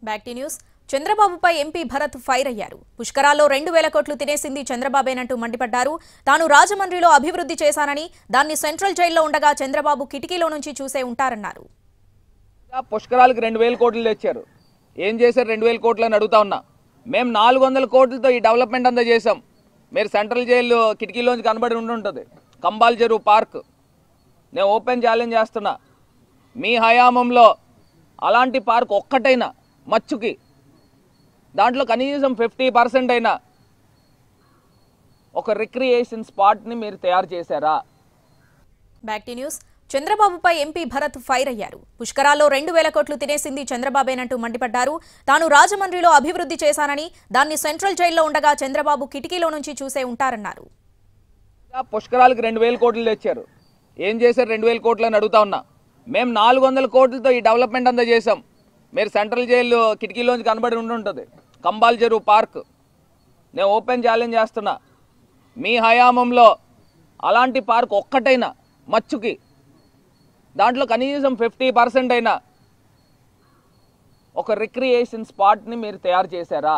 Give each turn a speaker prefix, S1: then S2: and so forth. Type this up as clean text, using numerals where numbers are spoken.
S1: Back to news. చంద్రబాబుపై MP Bharat fire అయ్యారు. పుష్కరాల్లో 2,000 కోట్లు తినేసింది చంద్రబాబేనంటూ మండిపడ్డారు. తాను రాజమండ్రిలో అభివృద్ధి చేశానని, దాన్ని సెంట్రల్ జైల్లో ఉండగా చంద్రబాబు కిటికీలో నుంచి చూసే ఉంటారన్నారు.
S2: పుష్కరాలకు 2,000 కోట్లు తెచ్చారు. ఏం చేశారు 2,000 కోట్లు అని అడుగుతా ఉన్నా. మేము 400 కోట్లతో ఈ డెవలప్మెంట్ అంతా చేసాం. మీరు సెంట్రల్ జైలు కిటికీలోంచి కనబడి ఉంటుంది. కంబాల్ చెరువు పార్క్ నేను ఓపెన్ ఛాలెంజ్ చేస్తున్నా. మీ హయాంలో అలాంటి పార్క్ ఒక్కటైనా మచ్చుకి దాంట్లో కనీసం 50% అయినా ఒక రిక్రియేషన్ స్పాట్ని మీరు తయారు చేశారా?
S1: Back to news. చంద్రబాబుపై ఎంపీ భరత్ ఫైర్ అయ్యారు. పుష్కరాల్లో 2,000 కోట్లు తినేసింది చంద్రబాబేనంటూ మండిపడ్డారు. తాను రాజమండ్రిలో అభివృద్ధి చేశానని, దాన్ని సెంట్రల్ జైల్లో ఉండగా చంద్రబాబు కిటికీలో నుంచి చూసే ఉంటారన్నారు.
S2: పుష్కరాలకు 2,000 కోట్లు తెచ్చారు. ఏం చేశారు 2,000 కోట్లు అని అడుగుతా ఉన్నా. మేము 400 కోట్లతో ఈ డెవలప్మెంట్ అంతా చేసాం. మీరు సెంట్రల్ జైలు కిటికీలోంచి కనబడి ఉంటుంది. కంబాల్ చెరువు పార్క్ నేను ఓపెన్ ఛాలెంజ్ చేస్తున్నా. మీ హయాంలో అలాంటి పార్క్ ఒక్కటైనా మచ్చుకి దాంట్లో కనీసం 50% అయినా ఒక రిక్రియేషన్ స్పాట్ని మీరు తయారు చేశారా?